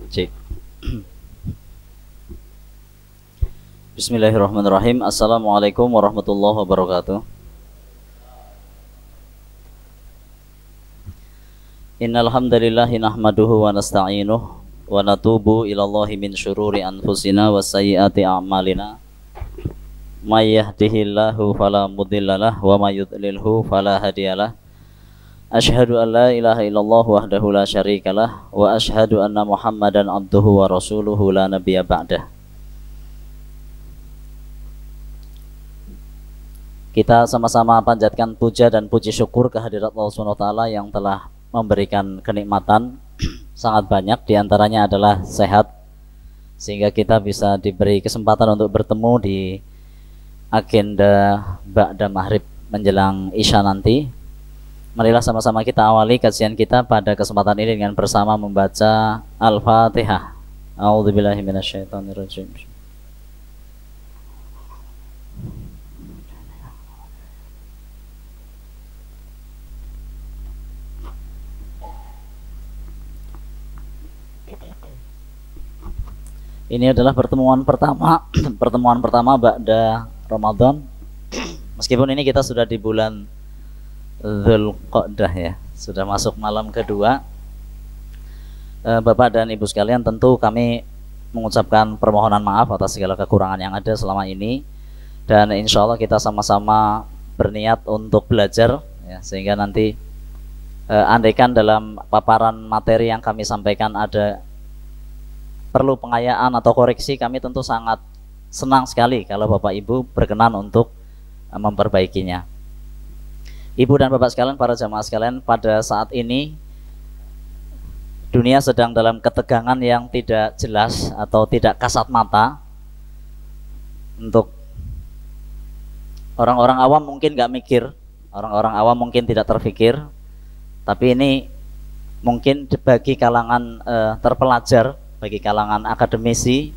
Cik. Bismillahirrahmanirrahim. Assalamualaikum warahmatullahi wabarakatuh. Innal hamdalillah nahmaduhu wa nasta'inuhu wa natubu ilallahi min syururi anfusina wa sayyiati a'malina. May yahdihillahu fala mudhillalah wa may yudlilhu fala hadiyalah. Asyhadu an la ilaha illallah wahdahu la syarikalah wa asyhadu anna Muhammadan abduhu wa rasuluhu la nabiyya ba'dah. Kita sama-sama panjatkan puja dan puji syukur kehadirat Allah Subhanahu wa taala yang telah memberikan kenikmatan sangat banyak, diantaranya adalah sehat, sehingga kita bisa diberi kesempatan untuk bertemu di agenda ba'da maghrib menjelang isya nanti. Marilah sama-sama kita awali kajian kita pada kesempatan ini dengan bersama membaca Al-Fatihah. A'udzubillahi minasyaitonirrajim. Ini adalah pertemuan pertama ba'da Ramadan. Meskipun ini kita sudah di bulan Dzulqa'dah ya, sudah masuk malam kedua. Bapak dan Ibu sekalian, tentu kami mengucapkan permohonan maaf atas segala kekurangan yang ada selama ini, dan insya Allah kita sama-sama berniat untuk belajar ya, sehingga nanti andaikan dalam paparan materi yang kami sampaikan ada perlu pengayaan atau koreksi, kami tentu sangat senang sekali kalau Bapak Ibu berkenan untuk memperbaikinya. Ibu dan Bapak sekalian, para jamaah sekalian, pada saat ini dunia sedang dalam ketegangan yang tidak jelas atau tidak kasat mata. Untuk orang-orang awam mungkin nggak mikir, orang-orang awam mungkin tidak terfikir, tapi ini mungkin bagi kalangan terpelajar, bagi kalangan akademisi,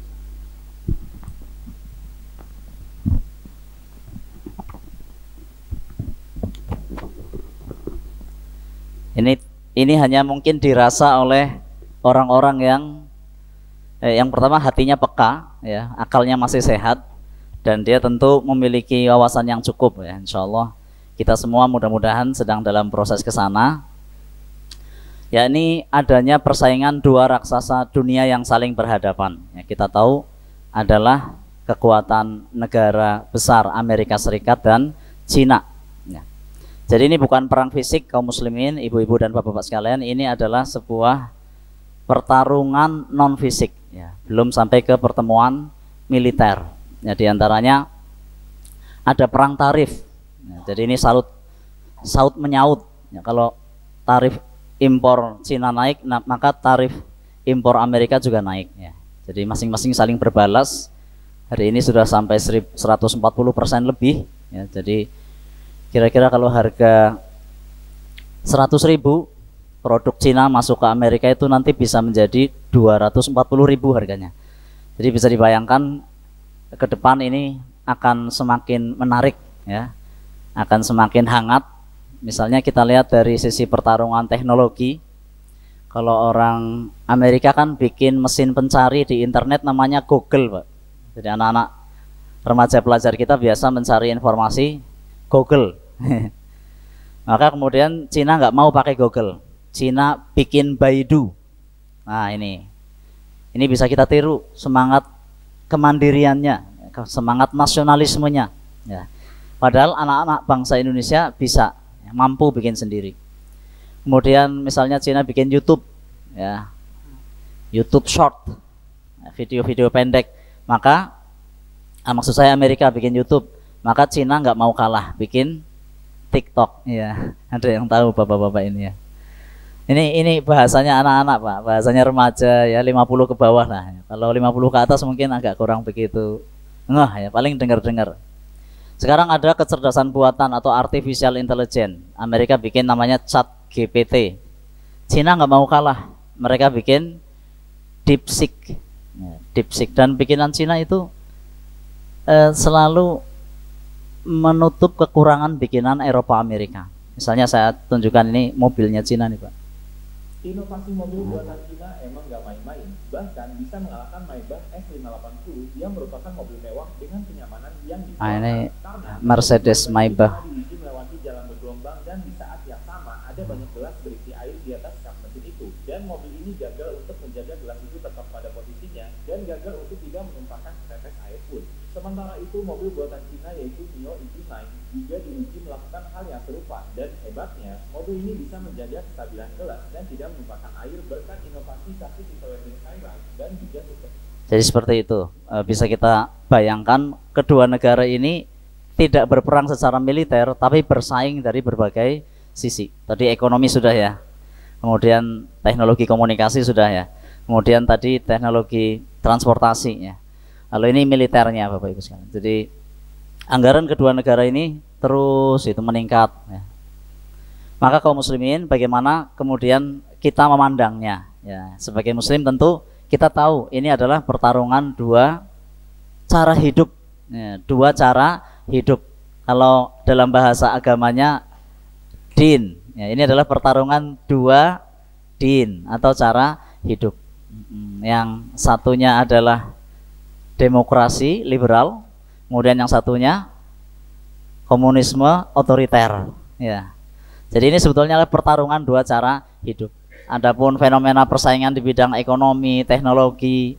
ini hanya mungkin dirasa oleh orang-orang yang pertama hatinya peka ya, akalnya masih sehat, dan dia tentu memiliki wawasan yang cukup ya. Insya Allah kita semua mudah-mudahan sedang dalam proses ke sana, yakni adanya persaingan dua raksasa dunia yang saling berhadapan ya. Kita tahu adalah kekuatan negara besar Amerika Serikat dan Cina ya. Jadi ini bukan perang fisik kaum muslimin, ibu-ibu dan bapak-bapak sekalian, ini adalah sebuah pertarungan non fisik ya, belum sampai ke pertemuan militer ya. Di antaranya ada perang tarif ya, jadi ini saut menyaut ya. Kalau tarif impor Cina naik, maka tarif impor Amerika juga naik ya. Jadi masing-masing saling berbalas. Hari ini sudah sampai 140% lebih ya. Jadi kira-kira kalau harga 100.000 produk Cina masuk ke Amerika itu nanti bisa menjadi 240.000 harganya. Jadi bisa dibayangkan ke depan ini akan semakin menarik ya, akan semakin hangat. Misalnya kita lihat dari sisi pertarungan teknologi, kalau orang Amerika kan bikin mesin pencari di internet namanya Google, Pak. Jadi anak-anak remaja pelajar kita biasa mencari informasi Google. Maka kemudian Cina nggak mau pakai Google, Cina bikin Baidu. Nah ini bisa kita tiru semangat kemandiriannya, semangat nasionalismenya ya. Padahal anak-anak bangsa Indonesia bisa ya, mampu bikin sendiri. Kemudian misalnya Cina bikin YouTube ya, YouTube Short, video-video pendek. Maka maksud saya Amerika bikin YouTube, maka Cina nggak mau kalah bikin TikTok ya. Ada yang tahu bapak-bapak ini ya. Ini bahasanya anak-anak, Pak. Bahasanya remaja ya, 50 ke bawah lah. Kalau 50 ke atas mungkin agak kurang begitu ngeh ya, paling dengar-dengar. Sekarang ada kecerdasan buatan atau artificial intelligence. Amerika bikin namanya ChatGPT. Cina nggak mau kalah. Mereka bikin DeepSeek. Ya, DeepSeek, dan bikinan Cina itu selalu menutup kekurangan bikinan Eropa Amerika. Misalnya saya tunjukkan ini mobilnya Cina nih, Pak. Inovasi mobil buatan Cina emang gak main-main, bahkan bisa mengalahkan Maybach S580 yang merupakan mobil mewah dengan kenyamanan yang ini karena Mercedes Maybach. diuji melewati jalan bergelombang dan di saat yang sama ada banyak gelas berisi air di atas kap mesin itu. Dan mobil ini gagal untuk menjaga gelas itu tetap pada posisinya dan gagal untuk tidak menumpahkan setetes air pun. Sementara itu mobil buatan Cina yaitu Nio EV9 juga diuji melakukan hal yang serupa dan hebatnya mobil ini bisa menjaga kestabilan gelas dan tidak menumpahkan air berkat inovasi sasis Isolated Skyride dan juga super. Jadi seperti itu, bisa kita bayangkan kedua negara ini tidak berperang secara militer tapi bersaing dari berbagai sisi. Tadi ekonomi sudah ya, kemudian teknologi komunikasi sudah ya, kemudian tadi teknologi transportasi ya. Lalu ini militernya Bapak Ibu sekalian. Jadi anggaran kedua negara ini terus itu meningkat ya. Maka kaum muslimin bagaimana kemudian kita memandangnya ya. Sebagai muslim tentu kita tahu ini adalah pertarungan dua cara hidup ya, dua cara hidup. Kalau dalam bahasa agamanya din ya, ini adalah pertarungan dua din atau cara hidup. Yang satunya adalah demokrasi liberal, kemudian yang satunya komunisme otoriter ya. Jadi ini sebetulnya adalah pertarungan dua cara hidup. Adapun fenomena persaingan di bidang ekonomi, teknologi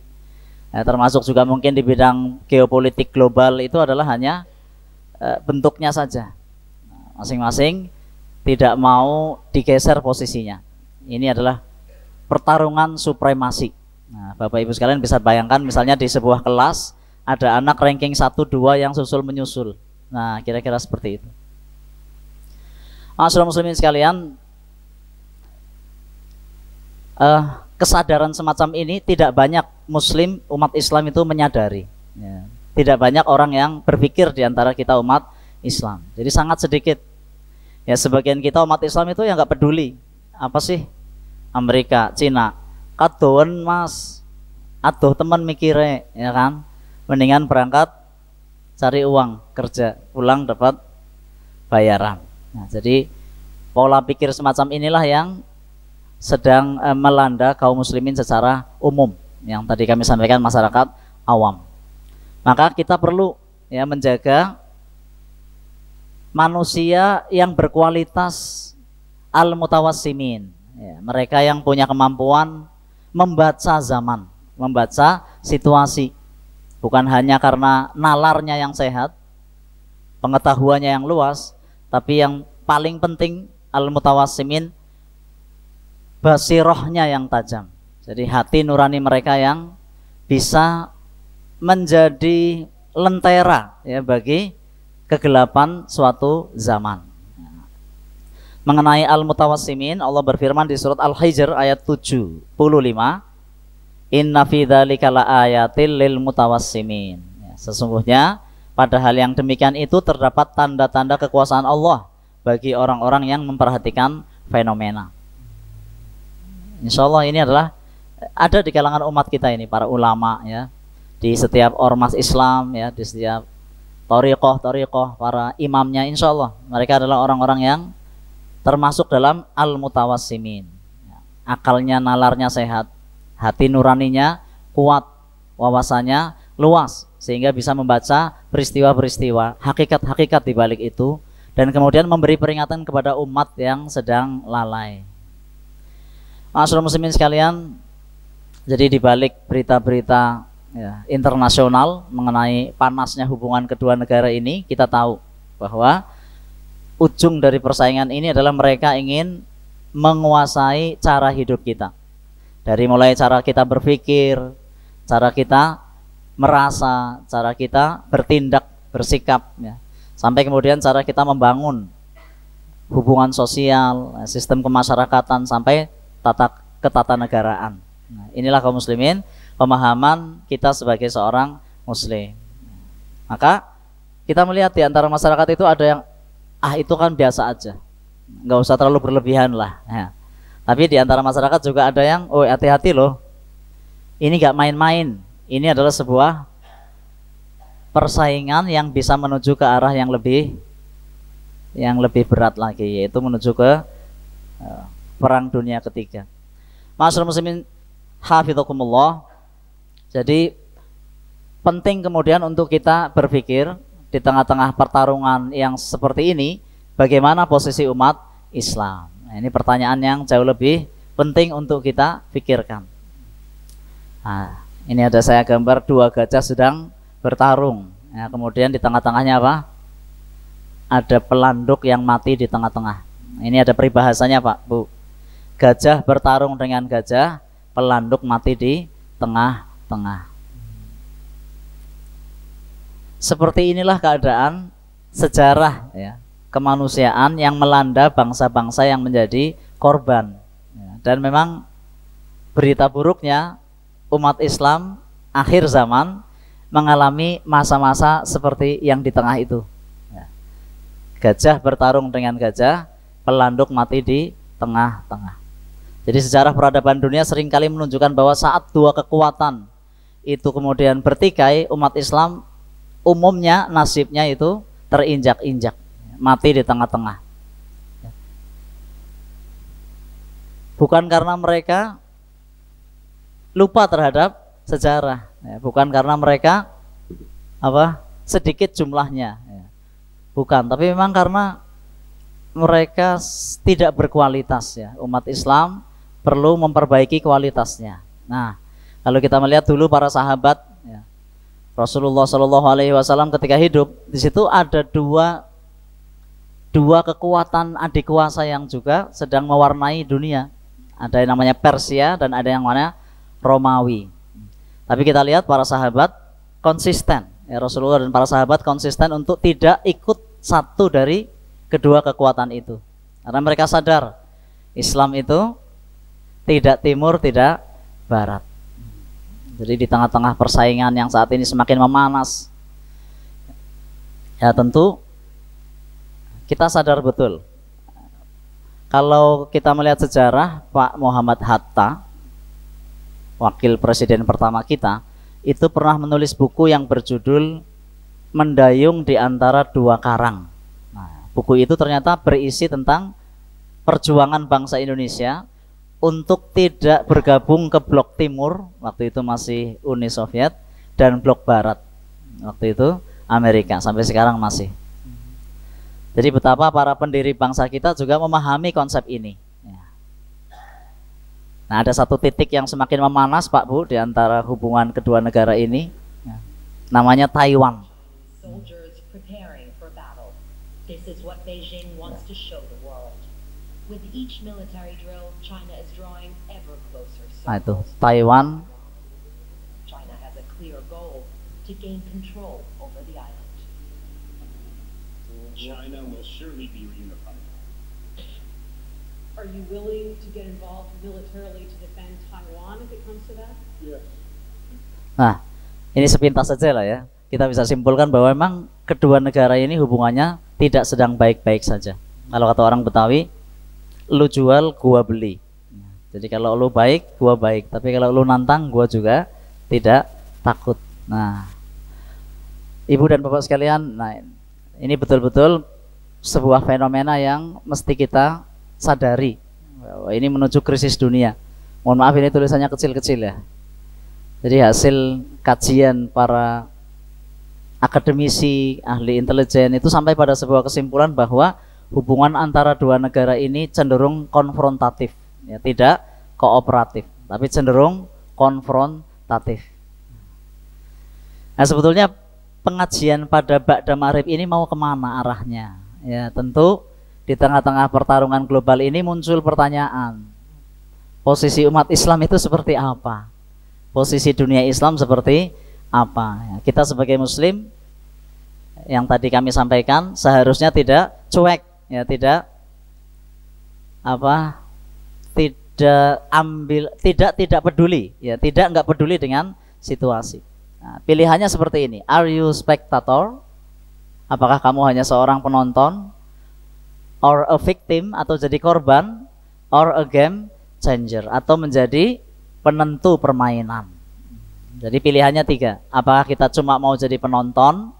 ya, termasuk juga mungkin di bidang geopolitik global itu adalah hanya bentuknya saja. Masing-masing tidak mau digeser posisinya. Ini adalah pertarungan supremasi. Nah, Bapak Ibu sekalian bisa bayangkan misalnya di sebuah kelas ada anak ranking 1-2 yang susul menyusul. Nah, kira-kira seperti itu. Saudara muslimin sekalian, kesadaran semacam ini tidak banyak muslim umat Islam itu menyadari ya. Tidak banyak orang yang berpikir di antara kita umat Islam. Jadi sangat sedikit. Ya, sebagian kita umat Islam itu yang nggak peduli. Apa sih Amerika, Cina? Kadoan mas, aduh teman mikire, ya kan? Mendingan berangkat cari uang, kerja, pulang dapat bayaran. Nah, jadi pola pikir semacam inilah yang sedang melanda kaum muslimin secara umum, yang tadi kami sampaikan masyarakat awam. Maka kita perlu ya menjaga manusia yang berkualitas al-mutawassimin, ya, mereka yang punya kemampuan membaca zaman, membaca situasi, bukan hanya karena nalarnya yang sehat, pengetahuannya yang luas, tapi yang paling penting al-mutawassimin basirohnya yang tajam. Jadi hati nurani mereka yang bisa menjadi lentera ya bagi kegelapan suatu zaman. Mengenai al-mutawassimin, Allah berfirman di surat Al-Hijr ayat 75, Inna fi dzalika laayatil lil mutawassimin. Ya, sesungguhnya pada hal yang demikian itu terdapat tanda-tanda kekuasaan Allah bagi orang-orang yang memperhatikan fenomena. Insya Allah ini adalah ada di kalangan umat kita ini, para ulama ya, di setiap ormas Islam ya, di setiap thariqah, para imamnya, insya Allah mereka adalah orang-orang yang termasuk dalam al-mutawassimin. Akalnya, nalarnya sehat, hati nuraninya kuat, wawasannya luas, sehingga bisa membaca peristiwa-peristiwa, hakikat-hakikat di balik itu, dan kemudian memberi peringatan kepada umat yang sedang lalai. Masyaallah muslimin sekalian, jadi di balik berita-berita ya, internasional mengenai panasnya hubungan kedua negara ini, kita tahu bahwa ujung dari persaingan ini adalah mereka ingin menguasai cara hidup kita. Dari mulai cara kita berpikir, cara kita merasa, cara kita bertindak, bersikap ya. Sampai kemudian cara kita membangun hubungan sosial, sistem kemasyarakatan, sampai ketatanegaraan. Nah, inilah kaum muslimin, pemahaman kita sebagai seorang muslim. Maka kita melihat di antara masyarakat itu ada yang itu kan biasa aja, nggak usah terlalu berlebihan lah ya. Tapi di antara masyarakat juga ada yang hati-hati loh, ini nggak main-main, ini adalah sebuah persaingan yang bisa menuju ke arah yang lebih berat lagi, yaitu menuju ke perang dunia ketiga. Ma'asyiral muslimin hafizakumullah. Jadi penting kemudian untuk kita berpikir di tengah-tengah pertarungan yang seperti ini, bagaimana posisi umat Islam. Nah, ini pertanyaan yang jauh lebih penting untuk kita pikirkan. Nah, ini ada saya gambar dua gajah sedang bertarung. Ya, kemudian di tengah-tengahnya apa? Ada pelanduk yang mati di tengah-tengah. Ini ada peribahasanya Pak, Bu. Gajah bertarung dengan gajah, pelanduk mati di tengah-tengah. Seperti inilah keadaan sejarah ya, kemanusiaan yang melanda bangsa-bangsa yang menjadi korban. Ya, dan memang berita buruknya umat Islam akhir zaman mengalami masa-masa seperti yang di tengah itu. Ya. Gajah bertarung dengan gajah, pelanduk mati di tengah-tengah. Jadi sejarah peradaban dunia seringkali menunjukkan bahwa saat dua kekuatan itu kemudian bertikai, umat Islam umumnya nasibnya itu terinjak-injak, mati di tengah-tengah. Bukan karena mereka lupa terhadap sejarah, bukan karena mereka sedikit jumlahnya, bukan, tapi memang karena mereka tidak berkualitas ya. Umat Islam perlu memperbaiki kualitasnya. Nah, kalau kita melihat dulu para sahabat ya, Rasulullah Shallallahu Alaihi Wasallam ketika hidup, di situ ada dua kekuatan adik kuasa yang juga sedang mewarnai dunia. Ada yang namanya Persia dan ada yang mana Romawi. Tapi kita lihat para sahabat konsisten. Ya, Rasulullah dan para sahabat konsisten untuk tidak ikut satu dari kedua kekuatan itu. Karena mereka sadar Islam itu tidak timur, tidak barat. Jadi di tengah-tengah persaingan yang saat ini semakin memanas, ya tentu kita sadar betul. Kalau kita melihat sejarah, Pak Muhammad Hatta, wakil presiden pertama kita, itu pernah menulis buku yang berjudul Mendayung di Antara Dua Karang. Nah, buku itu ternyata berisi tentang perjuangan bangsa Indonesia untuk tidak bergabung ke blok timur, waktu itu masih Uni Soviet, dan blok barat, waktu itu Amerika, sampai sekarang masih. Jadi betapa para pendiri bangsa kita juga memahami konsep ini. Nah, ada satu titik yang semakin memanas Pak Bu di antara hubungan kedua negara ini, namanya Taiwan. Nah itu Taiwan. China will surely be reunified. Are you willing to get involved militarily to defend Taiwan if it comes to that? Yes. Nah, ini sepintas saja lah ya. Kita bisa simpulkan bahwa memang kedua negara ini hubungannya tidak sedang baik-baik saja. Kalau kata orang Betawi, lu jual, gua beli. Jadi kalau lu baik, gua baik. Tapi kalau lu nantang, gua juga tidak takut. Nah, Ibu dan Bapak sekalian, nah ini betul-betul sebuah fenomena yang mesti kita sadari. Bahwa ini menuju krisis dunia. Mohon maaf ini tulisannya kecil-kecil ya. Jadi hasil kajian para akademisi, ahli intelijen itu sampai pada sebuah kesimpulan bahwa hubungan antara dua negara ini cenderung konfrontatif. Ya, tidak kooperatif, tapi cenderung konfrontatif. Nah, sebetulnya pengajian pada Ba'da Maghrib ini mau kemana arahnya? Ya, tentu di tengah-tengah pertarungan global ini muncul pertanyaan, posisi umat Islam itu seperti apa? Posisi dunia Islam seperti apa? Ya, kita sebagai Muslim yang tadi kami sampaikan seharusnya tidak cuek, ya, tidak tidak peduli, ya, tidak nggak peduli dengan situasi. Nah, pilihannya seperti ini. Are you spectator? Apakah kamu hanya seorang penonton, or a victim atau jadi korban, or a game changer atau menjadi penentu permainan? Jadi pilihannya 3. Apakah kita cuma mau jadi penonton,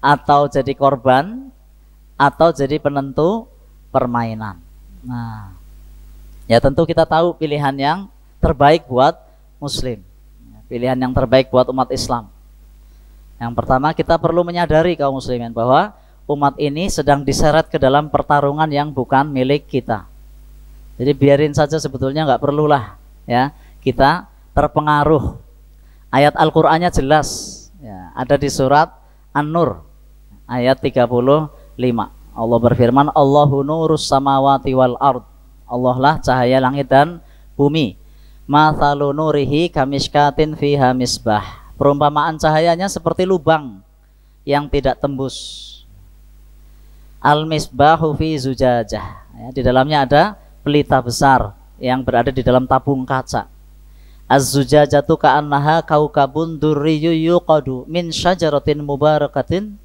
atau jadi korban, atau jadi penentu permainan? Nah, Ya tentu kita tahu pilihan yang terbaik buat Muslim, pilihan yang terbaik buat umat Islam. Yang pertama, kita perlu menyadari kaum muslimin bahwa umat ini sedang diseret ke dalam pertarungan yang bukan milik kita. Jadi biarin saja, sebetulnya nggak perlulah ya kita terpengaruh. Ayat Al-Qur'annya jelas ya, ada di surat An-Nur ayat 35. Allah berfirman, Allahu nurus samawati wal ard. Allah lah cahaya langit dan bumi. Mathalu nurihi kamishkatin fiha misbah. Perumpamaan cahayanya seperti lubang yang tidak tembus. Al-misbahu fi zujajah. Ya, di dalamnya ada pelita besar yang berada di dalam tabung kaca. Az-zujajatu ka'annaha kaukabun durriyyu yuqadu min syajaratin mubarakatin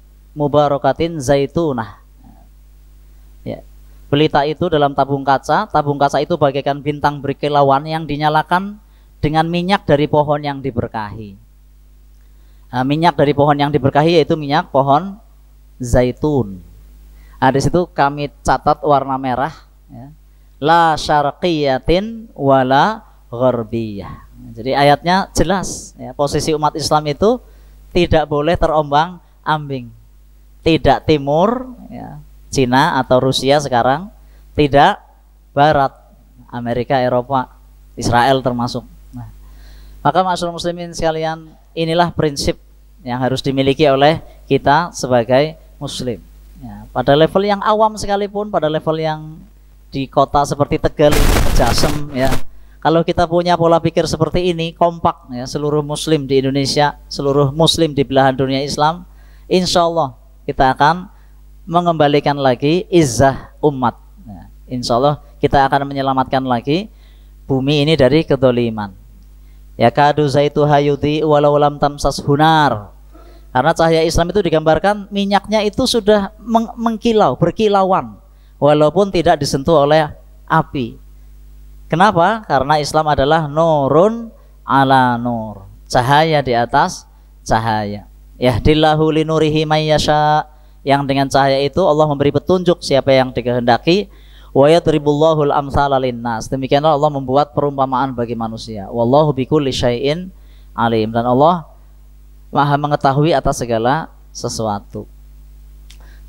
zaitunah. Ya. Pelita itu dalam tabung kaca itu bagaikan bintang berkilauan yang dinyalakan dengan minyak dari pohon yang diberkahi. Minyak dari pohon yang diberkahi yaitu minyak pohon zaitun. Di situ kami catat warna merah ya. La syarqiyatin wala gharbiyah. Jadi ayatnya jelas ya, posisi umat Islam itu tidak boleh terombang-ambing. Tidak timur ya, Cina atau Rusia sekarang, tidak barat, Amerika, Eropa, Israel termasuk. Nah, maka masyarakat muslimin sekalian, inilah prinsip yang harus dimiliki oleh kita sebagai muslim ya, pada level yang awam sekalipun, pada level yang di kota seperti Tegal, Jasem ya. Kalau kita punya pola pikir seperti ini, kompak ya, seluruh muslim di Indonesia, seluruh muslim di belahan dunia Islam, insya Allah kita akan mengembalikan lagi izzah umat ya. Insya Allah kita akan menyelamatkan lagi bumi ini dari kedoliman. Ya kadu zaitu hayudi walau lam tamsas hunar. Karena cahaya Islam itu digambarkan minyaknya itu sudah mengkilau, berkilauan walaupun tidak disentuh oleh api. Kenapa? Karena Islam adalah nurun ala nur, cahaya di atas cahaya. Yahdillahu linurihi may yasha, yang dengan cahaya itu Allah memberi petunjuk siapa yang dikehendaki. Wa yadribullahul amsala linnas, demikianlah Allah membuat perumpamaan bagi manusia. Wallahu bikulli syai'in alim, dan Allah Maha mengetahui atas segala sesuatu.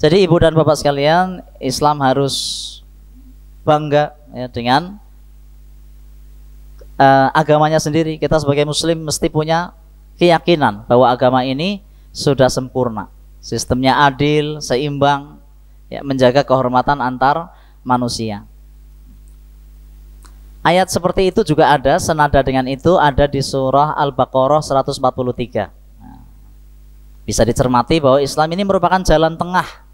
Jadi ibu dan bapak sekalian, Islam harus bangga ya, dengan agamanya sendiri. Kita sebagai muslim mesti punya keyakinan bahwa agama ini sudah sempurna, sistemnya adil, seimbang ya, menjaga kehormatan antar manusia. Ayat seperti itu juga ada, senada dengan itu ada di surah Al-Baqarah 143. Nah, bisa dicermati bahwa Islam ini merupakan jalan tengah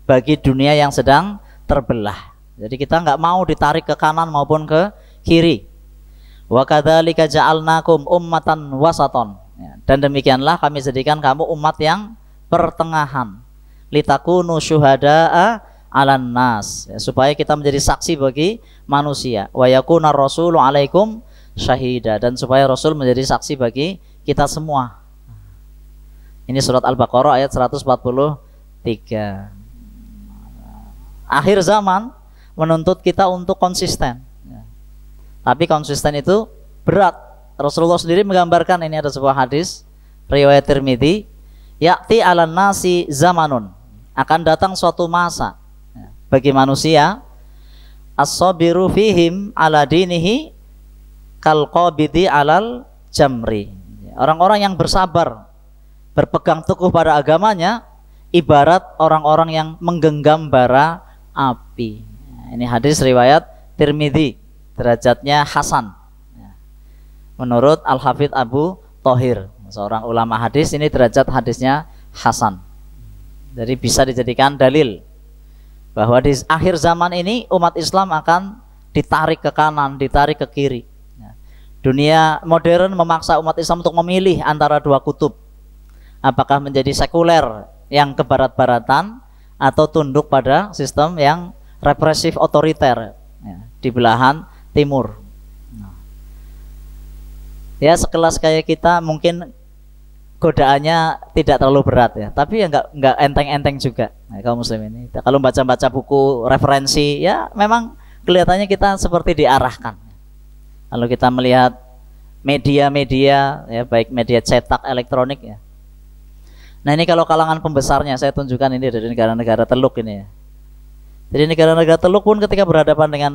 bagi dunia yang sedang terbelah. Jadi kita nggak mau ditarik ke kanan maupun ke kiri. Wa kadzalika ja'alnakum ummatan wasaton. Dan demikianlah kami jadikan kamu umat yang pertengahan. Litakunu syuhada'a 'alan nas, ya, supaya kita menjadi saksi bagi manusia. Wa yakuna rasulu 'alaikum syahida, dan supaya Rasul menjadi saksi bagi kita semua. Ini surat Al-Baqarah ayat 143. Akhir zaman menuntut kita untuk konsisten ya. Tapi konsisten itu berat. Rasulullah sendiri menggambarkan, ini ada sebuah hadis riwayat Tirmidzi, ya'ti 'alan nasi zamanun, akan datang suatu masa bagi manusia, as-sabiru fihim ala dinihi kal qabidi alal jamri. Orang-orang yang bersabar, berpegang teguh pada agamanya, ibarat orang-orang yang menggenggam bara api. Ini hadis riwayat Tirmidzi, derajatnya hasan. Menurut Al-Hafidz Abu Thohir, seorang ulama hadis, ini derajat hadisnya hasan. Jadi bisa dijadikan dalil bahwa di akhir zaman ini umat Islam akan ditarik ke kanan, ditarik ke kiri. Dunia modern memaksa umat Islam untuk memilih antara dua kutub. Apakah menjadi sekuler yang kebarat-baratan atau tunduk pada sistem yang represif otoriter ya, di belahan timur. Ya sekelas kayak kita mungkin godaannya tidak terlalu berat ya, tapi ya nggak enteng-enteng juga. Nah, kaum muslim ini kalau baca-baca buku referensi ya memang kelihatannya kita seperti diarahkan. Kalau kita melihat media-media, ya baik media cetak, elektronik ya. Nah ini kalau kalangan pembesarnya, saya tunjukkan ini dari negara-negara Teluk ini ya. Jadi negara-negara Teluk pun ketika berhadapan dengan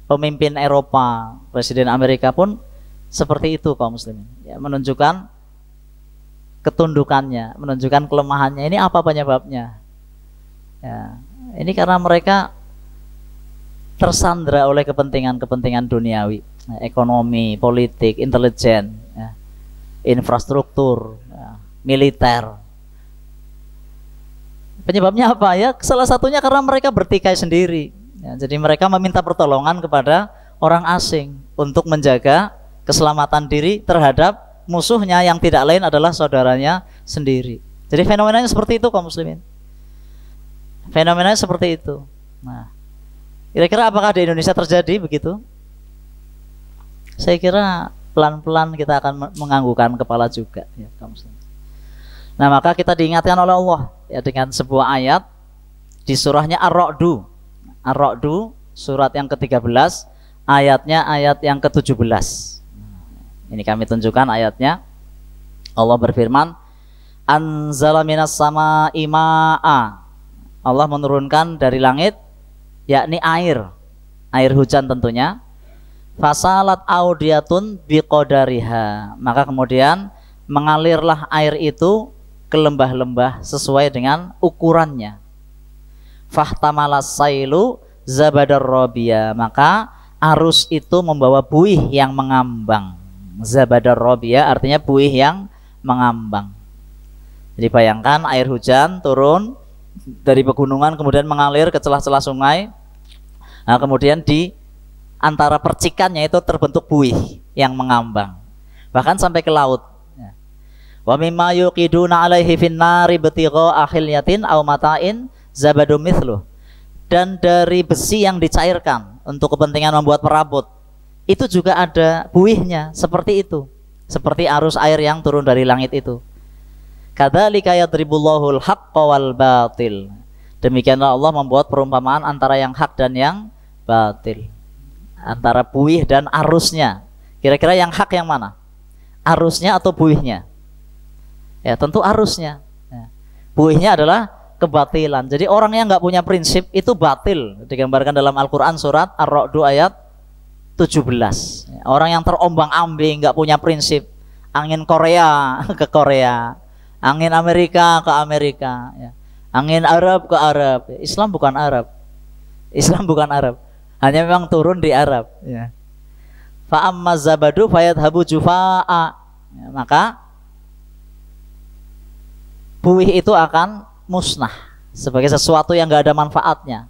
pemimpin Eropa, Presiden Amerika pun seperti itu kaum muslimin. Ya, menunjukkan ketundukannya, menunjukkan kelemahannya. Ini apa penyebabnya? Ya, ini karena mereka tersandra oleh kepentingan-kepentingan duniawi, ekonomi, politik, intelijen, ya, infrastruktur, ya, militer. Penyebabnya apa ya? Salah satunya karena mereka bertikai sendiri. Ya, jadi mereka meminta pertolongan kepada orang asing untuk menjaga keselamatan diri terhadap musuhnya yang tidak lain adalah saudaranya sendiri. Jadi fenomenanya seperti itu kaum muslimin. Fenomenanya seperti itu. Nah, kira-kira apakah di Indonesia terjadi begitu? Saya kira pelan-pelan kita akan menganggukkan kepala juga ya kaum muslimin. Nah, maka kita diingatkan oleh Allah ya dengan sebuah ayat di surahnya Ar-Ra'du. Ar-Ra'du surat yang ke-13, ayatnya ayat yang ke-17. Ini kami tunjukkan ayatnya. Allah berfirman, anzala minas sama'i ma'a. Allah menurunkan dari langit yakni air hujan tentunya. Fasalat audiyatun biqadariha. Maka kemudian mengalirlah air itu ke lembah-lembah sesuai dengan ukurannya. Fahtamalas sailu zabadar robiya. Maka arus itu membawa buih yang mengambang. Zabadar robiya artinya buih yang mengambang. Jadi bayangkan air hujan turun dari pegunungan kemudian mengalir ke celah-celah sungai. Nah, kemudian di antara percikannya itu terbentuk buih yang mengambang. Bahkan sampai ke laut. Wa mimma yuqiduna alaihi finnari batigha akhilyatin aw mata'in zabadum mithluh. Dan dari besi yang dicairkan untuk kepentingan membuat perabot, itu juga ada buihnya seperti itu. Seperti arus air yang turun dari langit itu. Kadzalika yadribullahul haqqa wal batil. Demikianlah Allah membuat perumpamaan antara yang hak dan yang batil. Antara buih dan arusnya. Kira-kira yang hak yang mana? Arusnya atau buihnya? Ya tentu arusnya. Ya. Buihnya adalah kebatilan. Jadi orang yang nggak punya prinsip itu batil. Digambarkan dalam Al-Quran surat Ar-Ra'du ayat 17. Ya, orang yang terombang-ambing, nggak punya prinsip. Angin Korea ke Korea, angin Amerika ke Amerika, ya. Angin Arab ke Arab. Islam bukan Arab. Islam bukan Arab. Hanya memang turun di Arab. Ya. Fa'amma zabadu fayadhabu jufa'a. Ya, maka buih itu akan musnah sebagai sesuatu yang gak ada manfaatnya.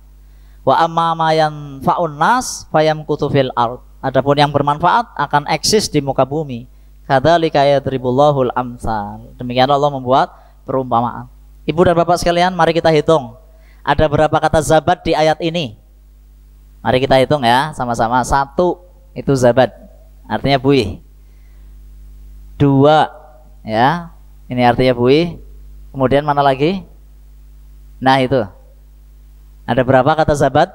Wa amma ma yanfa'un nas fayamkutu fil ard. Adapun yang bermanfaat akan eksis di muka bumi. Kadzalika yadribullahul amsal. Demikian Allah membuat perumpamaan. Ibu dan bapak sekalian, mari kita hitung. Ada berapa kata zabat di ayat ini? Mari kita hitung ya, sama-sama. 1 itu zabat, artinya buih. 2 ya, ini artinya buih. Kemudian mana lagi? Nah itu. Ada berapa kata zabat?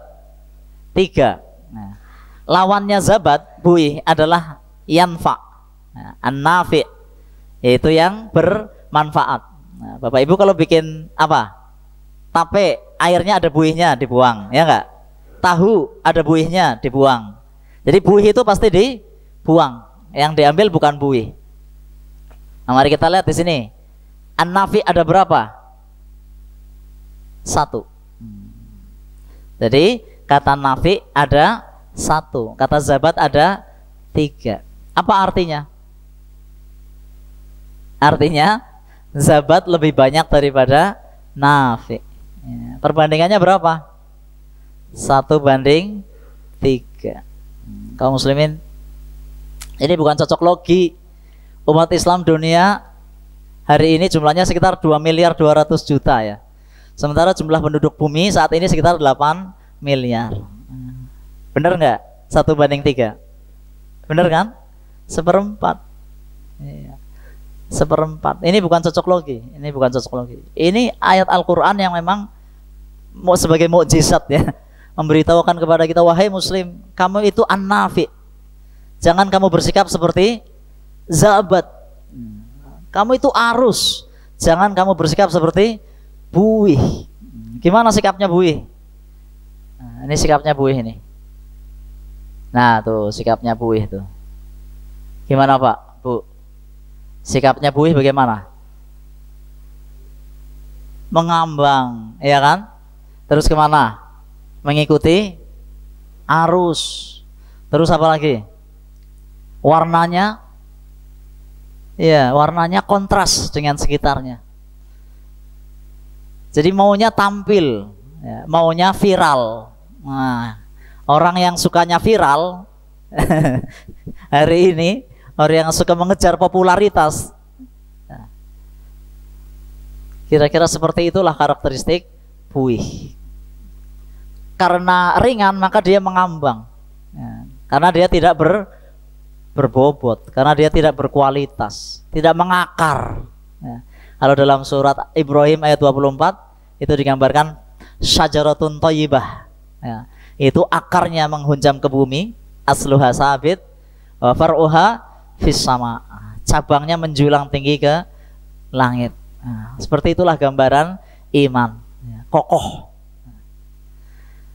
3. Nah, lawannya zabat, buih adalah yanfa. Nah, an-nafi, yaitu yang bermanfaat. Nah, Bapak Ibu kalau bikin apa? Tape, airnya ada buihnya dibuang, ya enggak? Tahu ada buihnya dibuang. Jadi buih itu pasti dibuang. Yang diambil bukan buih. Nah, mari kita lihat di sini. An-nafi ada berapa? 1. Jadi kata nafi ada 1, kata zabat ada 3. Apa artinya? Artinya zabat lebih banyak daripada nafi. Ya, perbandingannya berapa? 1:3. Kaum muslimin, ini bukan cocok logi. Umat Islam dunia hari ini jumlahnya sekitar 2.200.000.000 ya. Sementara jumlah penduduk bumi saat ini sekitar 8 miliar. Bener nggak? 1:3. Bener kan? 1/4. Iya. 1/4. Ini bukan cocok logi. Ini bukan cocok logi. Ini ayat Al-Quran yang memang sebagai mukjizat ya. memberitahukan kepada kita, wahai muslim, kamu itu an-nafi. Jangan kamu bersikap seperti zabat. Kamu itu arus. Jangan kamu bersikap seperti buih. Gimana sikapnya buih? Nah, ini sikapnya buih ini. Nah, tuh sikapnya buih tuh. Gimana Pak, Bu? Sikapnya buih bagaimana? Mengambang, ya kan? Terus kemana? Mengikuti arus. Terus apa lagi? Warnanya, ya, warnanya kontras dengan sekitarnya. Jadi maunya tampil, ya, maunya viral. Nah, orang yang sukanya viral hari ini, orang yang suka mengejar popularitas, nah, kira-kira seperti itulah karakteristik buih. Karena ringan maka dia mengambang, ya, karena dia tidak berbobot, karena dia tidak berkualitas, tidak mengakar, ya. Kalau dalam surat Ibrahim ayat 24 itu digambarkan syajaratun thayyibah, ya, itu akarnya menghunjam ke bumi, asluha sabit wa far'uha fis sama, cabangnya menjulang tinggi ke langit. Nah, seperti itulah gambaran iman, ya, kokoh.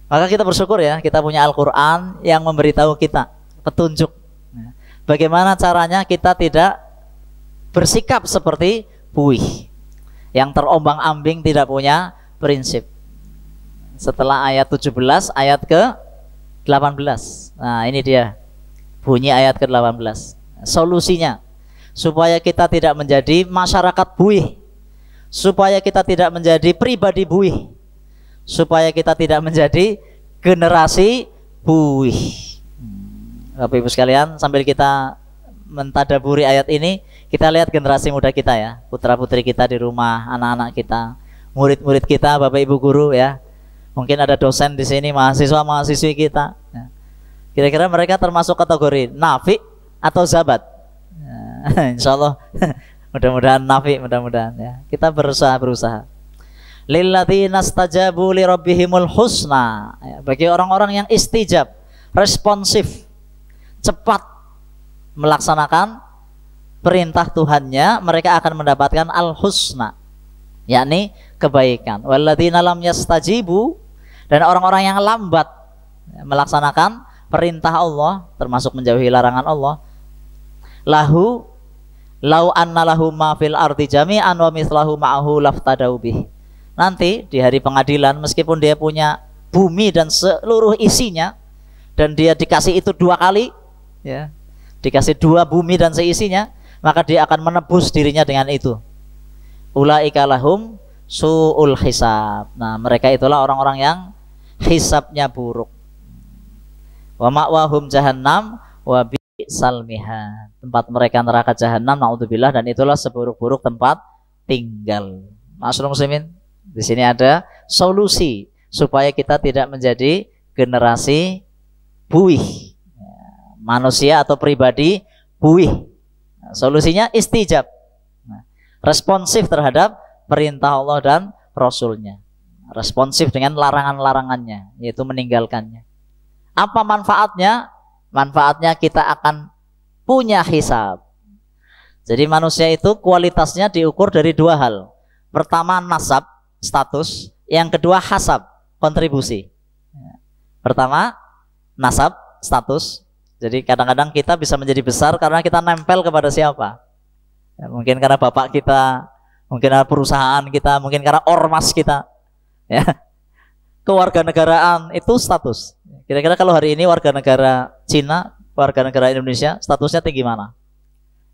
Maka kita bersyukur ya, kita punya Al-Quran yang memberitahu kita petunjuk, ya, bagaimana caranya kita tidak bersikap seperti buih yang terombang-ambing, tidak punya prinsip. Setelah ayat 17, ayat ke-18. Nah, ini dia bunyi ayat ke-18. Solusinya supaya kita tidak menjadi masyarakat buih, supaya kita tidak menjadi pribadi buih, supaya kita tidak menjadi generasi buih. Bapak Ibu sekalian, sambil kita mentadaburi ayat ini, kita lihat generasi muda kita ya, putra-putri kita di rumah, anak-anak kita, murid-murid kita, Bapak Ibu guru ya. Mungkin ada dosen di sini, mahasiswa-mahasiswi kita. Ya. Kira-kira mereka termasuk kategori nafi atau zabat? Ya, insya Allah mudah-mudahan nafi, mudah-mudahan ya. Kita berusaha. Lilladzina stajabu li rabbihimul husna. Ya, bagi orang-orang yang istijab, responsif, cepat melaksanakan perintah Tuhannya, mereka akan mendapatkan al-husna, yakni kebaikan. Walladzina lam yastajibu, dan orang-orang yang lambat melaksanakan perintah Allah, termasuk menjauhi larangan Allah, lau anna lahu ma fil ardi jami'an wa mithlahu ma'ahu laftadau bih. Nanti di hari pengadilan, meskipun dia punya bumi dan seluruh isinya, dan dia dikasih itu 2 kali, ya, dikasih 2 bumi dan seisinya, maka dia akan menebus dirinya dengan itu. Ulaika lahum su'ul hisab. Nah, mereka itulah orang-orang yang hisabnya buruk. Wa ma'wahum jahannam wa bi'sal mihad. Tempat mereka neraka jahanam, naudzubillah, dan itulah seburuk-buruk tempat tinggal. Ma'asyiral muslimin, di sini ada solusi supaya kita tidak menjadi generasi buih, manusia atau pribadi buih. Solusinya istijab, responsif terhadap perintah Allah dan Rasulnya, responsif dengan larangan-larangannya, yaitu meninggalkannya. Apa manfaatnya? Manfaatnya kita akan punya hisab. Jadi manusia itu kualitasnya diukur dari 2 hal. Pertama nasab, status. Yang kedua hasab, kontribusi. Pertama nasab, status. Jadi kadang-kadang kita bisa menjadi besar karena kita nempel kepada siapa? Ya, mungkin karena bapak kita, mungkin karena perusahaan kita, mungkin karena ormas kita. Ya. Kewarganegaraan itu status. Kira-kira kalau hari ini warga negara Cina, warga negara Indonesia, statusnya tinggi mana?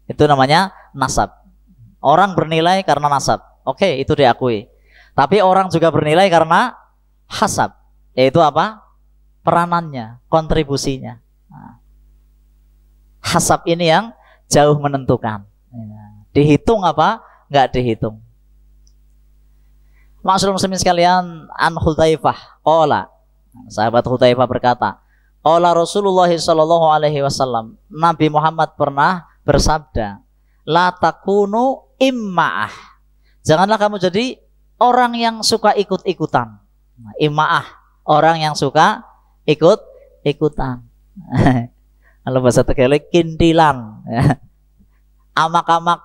Itu namanya nasab. Orang bernilai karena nasab. Oke, itu diakui. Tapi orang juga bernilai karena hasab. Yaitu apa? Peranannya, kontribusinya. Nah, hasab ini yang jauh menentukan. Dihitung apa? Enggak dihitung. Ma'asyiral muslimin sekalian, an Hudzaifah qala, sahabat Hudzaifah berkata, qala Rasulullah sallallahu alaihi wasallam, Nabi Muhammad pernah bersabda, la takunu imma'ah. Janganlah kamu jadi orang yang suka ikut-ikutan. Imma'ah, Orang yang suka ikut-ikutan. Kalau bahasa Tegal kintilan, ya. Amak-amak,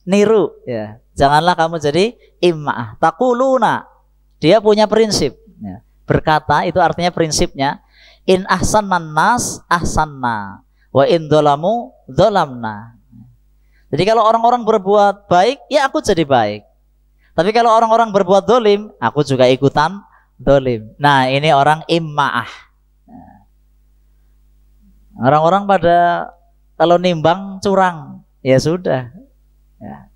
niru, ya. Janganlah kamu jadi imma'ah. Taquluna, dia punya prinsip, ya. Berkata itu artinya prinsipnya in ahsanan nas ahsanna wa in dzalamu dzalamna. Jadi kalau orang-orang berbuat baik, ya aku jadi baik. Tapi kalau orang-orang berbuat dolim, aku juga ikutan dolim. Nah, ini orang imma'ah. Orang-orang pada kalau nimbang curang, ya sudah. Ya.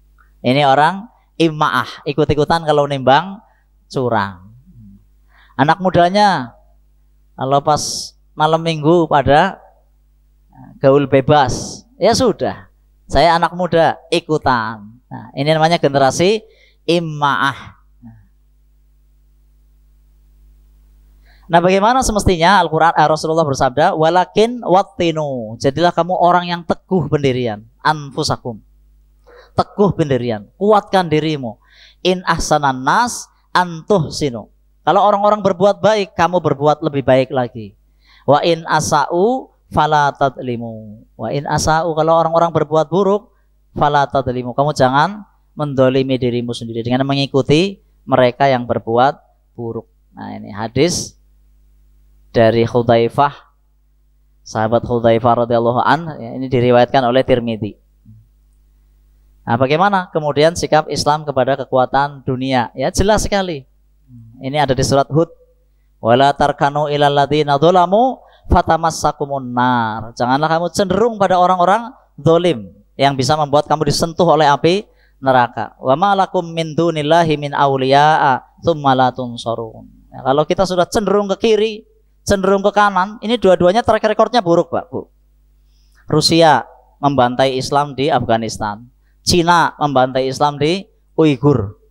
Ini orang imma'ah, ikut-ikutan kalau nimbang curang. Anak mudanya kalau pas malam minggu pada gaul bebas, ya sudah. Saya anak muda ikutan. Nah, ini namanya generasi imma'ah. Nah, bagaimana semestinya Al-Quran Rasulullah bersabda, walakin wattinu, jadilah kamu orang yang teguh pendirian, anfusakum, teguh pendirian, kuatkan dirimu. In ahsanan nas antuhsinu, kalau orang-orang berbuat baik, kamu berbuat lebih baik lagi. Wa in asa'u fala tadlimu, wa in asa'u, kalau orang-orang berbuat buruk, fala tadlimu, kamu jangan mendolimi dirimu sendiri dengan mengikuti mereka yang berbuat buruk. Nah, ini hadis dari Hudzaifah, sahabat Hudzaifah radhiyallahu an, ya, ini diriwayatkan oleh Tirmidzi. Nah, bagaimana kemudian sikap Islam kepada kekuatan dunia? Ya jelas sekali. Ini ada di surat Hud. Wala tarkanu ilal ladzina dzalamu fatamassakumun nar. Janganlah kamu cenderung pada orang-orang zalim yang bisa membuat kamu disentuh oleh api neraka. Wa ma lakum min dunillahi min auliya'a tsumma la tunsarun. Ya, kalau kita sudah cenderung ke kiri, cenderung ke kanan, ini dua-duanya track recordnya buruk, Pak, Bu. Rusia membantai Islam di Afghanistan, Cina membantai Islam di Uighur.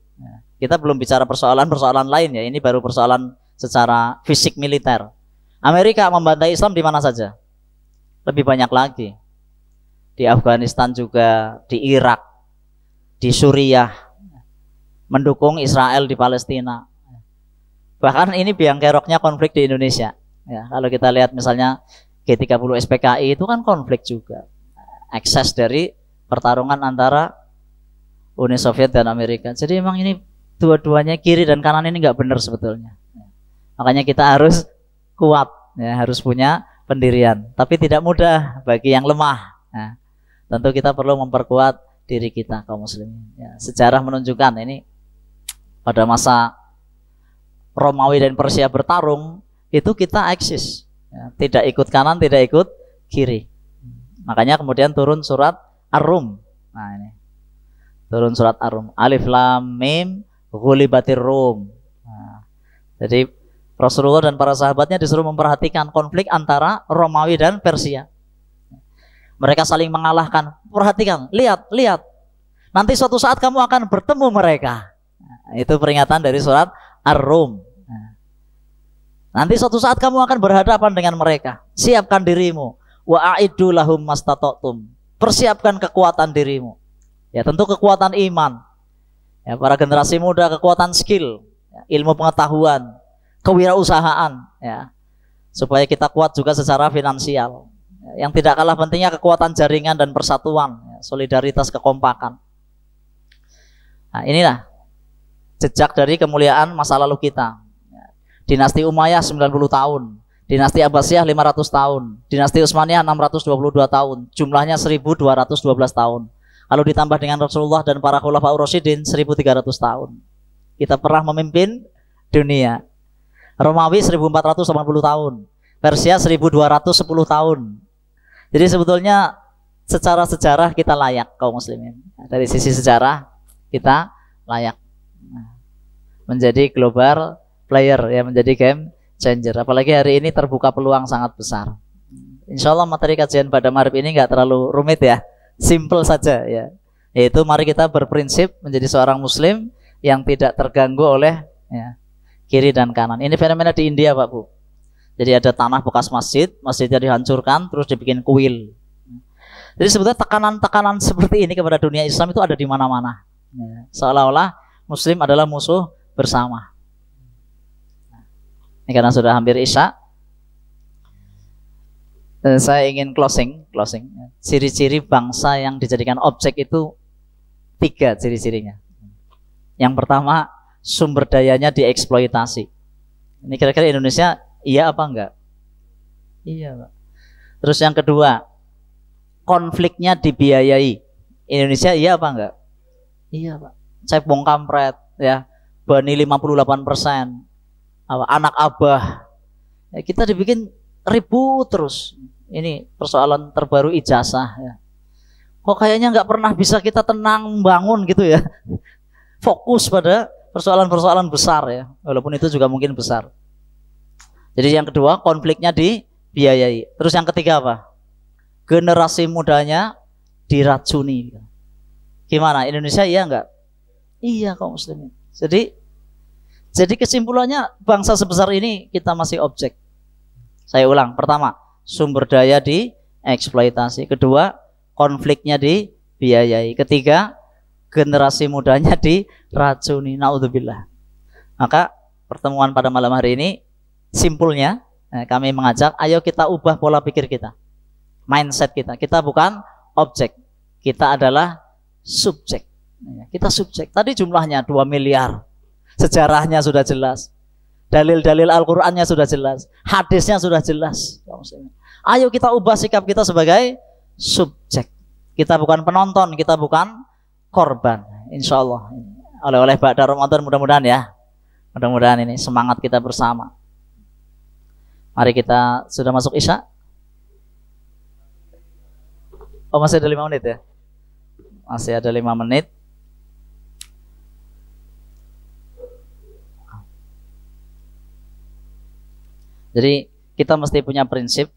Kita belum bicara persoalan-persoalan lain, ya. Ini baru persoalan secara fisik militer. Amerika membantai Islam di mana saja? Lebih banyak lagi. Di Afghanistan juga, di Irak, di Suriah, mendukung Israel di Palestina. Bahkan ini biang keroknya konflik di Indonesia. Ya, kalau kita lihat misalnya G30 SPKI itu kan konflik juga, ekses dari pertarungan antara Uni Soviet dan Amerika. Jadi memang ini dua-duanya kiri dan kanan ini nggak benar sebetulnya. Makanya kita harus kuat, ya, harus punya pendirian. Tapi tidak mudah bagi yang lemah. Nah, tentu kita perlu memperkuat diri kita kaum muslimin. Ya, sejarah menunjukkan ini pada masa Romawi dan Persia bertarung, itu kita eksis, ya, tidak ikut kanan, tidak ikut kiri. Makanya kemudian turun surat Ar-Rum. Nah, ini turun surat Ar-Rum. Alif Lam Mim Ghulibatir Rum. Nah, jadi Rasulullah dan para sahabatnya disuruh memperhatikan konflik antara Romawi dan Persia. Mereka saling mengalahkan. Perhatikan, lihat. Nanti suatu saat kamu akan bertemu mereka. Nah, itu peringatan dari surat Ar-Rum. Nanti suatu saat kamu akan berhadapan dengan mereka. Siapkan dirimu. Wa a'iddu lahum mastata'tum. Persiapkan kekuatan dirimu. Ya, tentu kekuatan iman. Ya, para generasi muda, kekuatan skill, ya, ilmu pengetahuan, kewirausahaan, ya. Supaya kita kuat juga secara finansial. Ya, yang tidak kalah pentingnya kekuatan jaringan dan persatuan, ya, solidaritas, kekompakan. Nah, inilah jejak dari kemuliaan masa lalu kita. Dinasti Umayyah 90 tahun, dinasti Abbasiyah 500 tahun, dinasti Utsmaniyah 622 tahun, jumlahnya 1212 tahun. Kalau ditambah dengan Rasulullah dan para khulafaur rasyidin 1300 tahun. Kita pernah memimpin dunia. Romawi 1480 tahun, Persia 1210 tahun. Jadi sebetulnya secara sejarah kita layak kaum muslimin. Dari sisi sejarah kita layak menjadi global player, ya, menjadi game changer. Apalagi hari ini terbuka peluang sangat besar. Insya Allah materi kajian pada maghrib ini nggak terlalu rumit, ya, simple saja, ya. Yaitu mari kita berprinsip menjadi seorang muslim yang tidak terganggu oleh, ya, kiri dan kanan. Ini fenomena di India, Pak, Bu. Jadi ada tanah bekas masjid, masjidnya dihancurkan terus dibikin kuil. Jadi sebetulnya tekanan-tekanan seperti ini kepada dunia Islam itu ada di mana-mana. Ya, seolah-olah muslim adalah musuh bersama. Ini karena sudah hampir Isya. Saya ingin closing. Ciri-ciri bangsa yang dijadikan objek itu 3 ciri-cirinya. Yang pertama, sumber dayanya dieksploitasi. Ini kira-kira Indonesia iya apa enggak? Iya, Pak. Terus yang kedua, konfliknya dibiayai. Indonesia iya apa enggak? Iya, Pak. Cepung kampret, ya. Bani 58%. Anak abah. Ya, kita dibikin ribut terus. Ini persoalan terbaru ijazah, ya. Kok kayaknya nggak pernah bisa kita tenang membangun gitu ya. Fokus pada persoalan-persoalan besar ya, walaupun itu juga mungkin besar. Jadi yang kedua, konfliknya dibiayai. Terus yang ketiga apa? Generasi mudanya diracuni. Gimana? Indonesia iya enggak? Iya kaum muslimin. Jadi kesimpulannya bangsa sebesar ini kita masih objek. Saya ulang, pertama, sumber daya dieksploitasi. Kedua, konfliknya dibiayai. Ketiga, generasi mudanya diracuni. Naudzubillah. Maka pertemuan pada malam hari ini simpulnya kami mengajak, ayo kita ubah pola pikir kita, mindset kita. Kita bukan objek, kita adalah subjek. Kita subjek. Tadi jumlahnya 2 miliar, sejarahnya sudah jelas, dalil-dalil Al-Qur'annya sudah jelas, hadisnya sudah jelas. Ayo kita ubah sikap kita sebagai subjek. Kita bukan penonton, kita bukan korban. Insya Allah oleh ba'da Ramadan, mudah-mudahan ya, mudah-mudahan ini semangat kita bersama. Mari kita, sudah masuk Isya? Oh masih ada 5 menit ya? Masih ada 5 menit. Jadi kita mesti punya prinsip,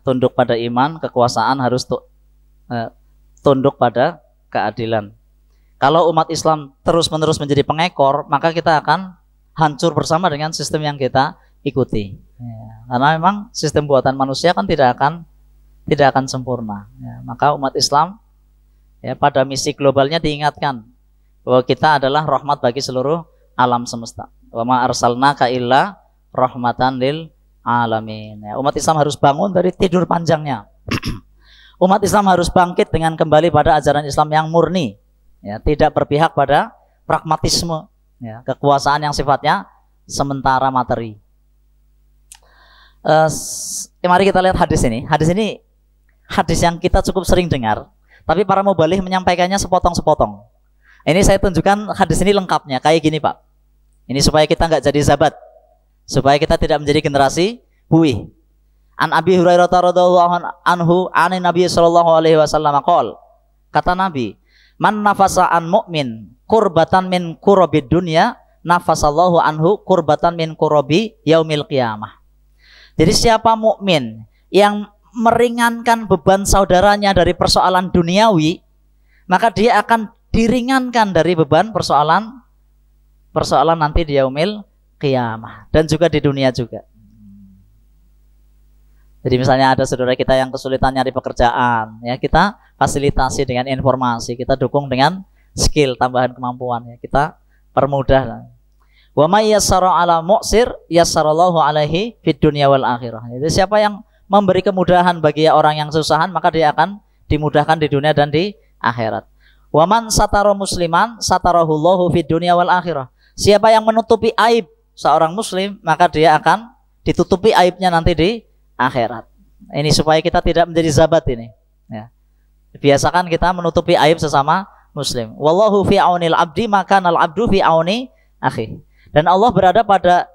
tunduk pada iman, kekuasaan harus tunduk pada keadilan. Kalau umat Islam terus-menerus menjadi pengekor, maka kita akan hancur bersama dengan sistem yang kita ikuti. Karena memang sistem buatan manusia kan tidak akan sempurna. Maka umat Islam pada misi globalnya diingatkan bahwa kita adalah rahmat bagi seluruh alam semesta. Wa ma arsalnaka illa rahmatan lil alamin. Umat Islam harus bangun dari tidur panjangnya. Umat Islam harus bangkit dengan kembali pada ajaran Islam yang murni, tidak berpihak pada pragmatisme, kekuasaan yang sifatnya sementara materi. Mari kita lihat hadis ini. Hadis yang kita cukup sering dengar, tapi para muballigh menyampaikannya sepotong-sepotong. Ini saya tunjukkan hadis ini lengkapnya kayak gini Pak. Ini supaya kita nggak jadi zabat, supaya kita tidak menjadi generasi buih. An Abi Hurairah radhiyallahu anhu anin Nabi sallallahu alaihi wasallam qol. Kata Nabi, man nafasa an mu'min kurbatan min kurabid dunya, nafasallahu anhu kurbatan min kurabi yaumil qiyamah. Jadi siapa mukmin yang meringankan beban saudaranya dari persoalan duniawi, maka dia akan diringankan dari beban persoalan nanti di yaumil qiyamah dan juga di dunia juga. Jadi misalnya ada saudara kita yang kesulitan nyari pekerjaan, kita fasilitasi dengan informasi, kita dukung dengan skill, tambahan kemampuan, kita permudah. Wa may yassara 'ala mu'sir yassarallahu 'alaihi fid dunya wal akhirah. Jadi siapa yang memberi kemudahan bagi orang yang kesusahan, maka dia akan dimudahkan di dunia dan di akhirat. Wa man satara musliman satarahullahu fid dunya wal akhirah. Siapa yang menutupi aib seorang muslim, maka dia akan ditutupi aibnya nanti di akhirat. Ini supaya kita tidak menjadi zabat ini. Biasakan kita menutupi aib sesama muslim. Wallahu fi aunil abdi maka al abdu fi auni akhi. Dan Allah berada pada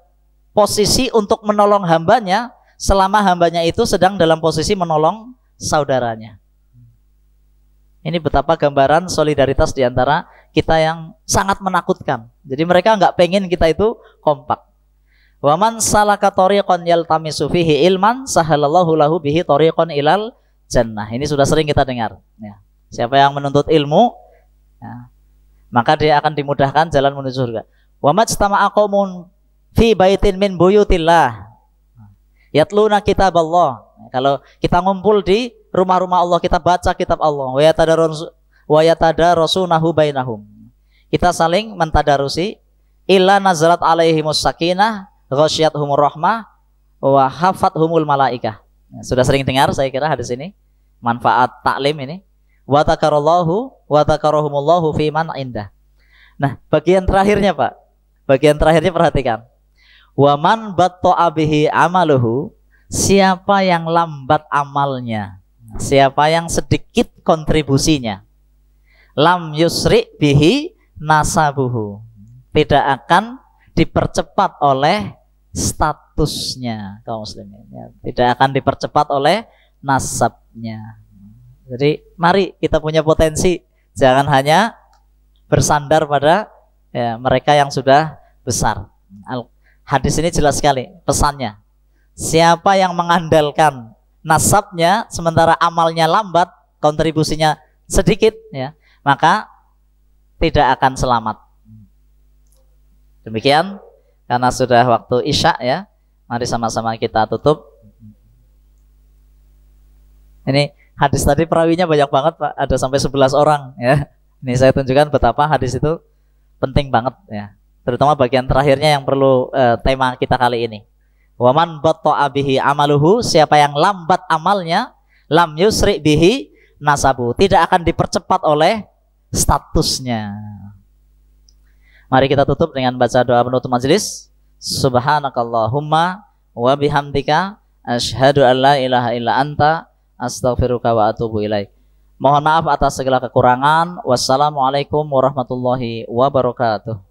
posisi untuk menolong hambanya selama hambanya itu sedang dalam posisi menolong saudaranya. Ini betapa gambaran solidaritas di antara kita yang sangat menakutkan. Jadi mereka nggak pengen kita itu kompak. Wa man salaka tariqan yaltamisu fihi ilman sahalallahu lahu bihi tariqan ilal jannah. Ini sudah sering kita dengar. Siapa yang menuntut ilmu, maka dia akan dimudahkan jalan menuju surga. Wa majtama'a qaumun fi baitin min buyutillah yatluna kitaballah. Kalau kita ngumpul di rumah-rumah Allah, kita baca kitab Allah. Wa yatadarasunahu bainahum. Kita saling mentadarusi. Illa nazalat alaihimus sakinah ghasyiyatuhumur rahmah wa hafathumul malaikah. Sudah sering dengar saya kira hadis ini, manfaat taklim ini. Wa takarahumullahu fi man indah. Nah, bagian terakhirnya Pak. Bagian terakhirnya perhatikan. Wa man batta'a bihi amaluhu, siapa yang lambat amalnya, siapa yang sedikit kontribusinya, lam yusri bihi nasabuhu, tidak akan dipercepat oleh statusnya kaum muslimin, ya. Tidak akan dipercepat oleh nasabnya. Jadi mari kita punya potensi, jangan hanya bersandar pada ya, mereka yang sudah besar. Hadis ini jelas sekali pesannya. Siapa yang mengandalkan nasabnya sementara amalnya lambat, kontribusinya sedikit, ya, maka tidak akan selamat. Demikian, karena sudah waktu Isya ya, mari sama-sama kita tutup. Ini hadis tadi perawinya banyak banget Pak, ada sampai 11 orang ya. Ini saya tunjukkan betapa hadis itu penting banget ya. Terutama bagian terakhirnya yang perlu tema kita kali ini. Waman batta'a bihi amaluhu, siapa yang lambat amalnya, lam yusri bihi nasabu, tidak akan dipercepat oleh statusnya. Mari kita tutup dengan baca doa penutup majelis. Subhanakallahumma wa bihamdika asyhadu an la ilaha illa anta astaghfiruka wa atubu ilaik. Mohon maaf atas segala kekurangan. Wassalamualaikum warahmatullahi wabarakatuh.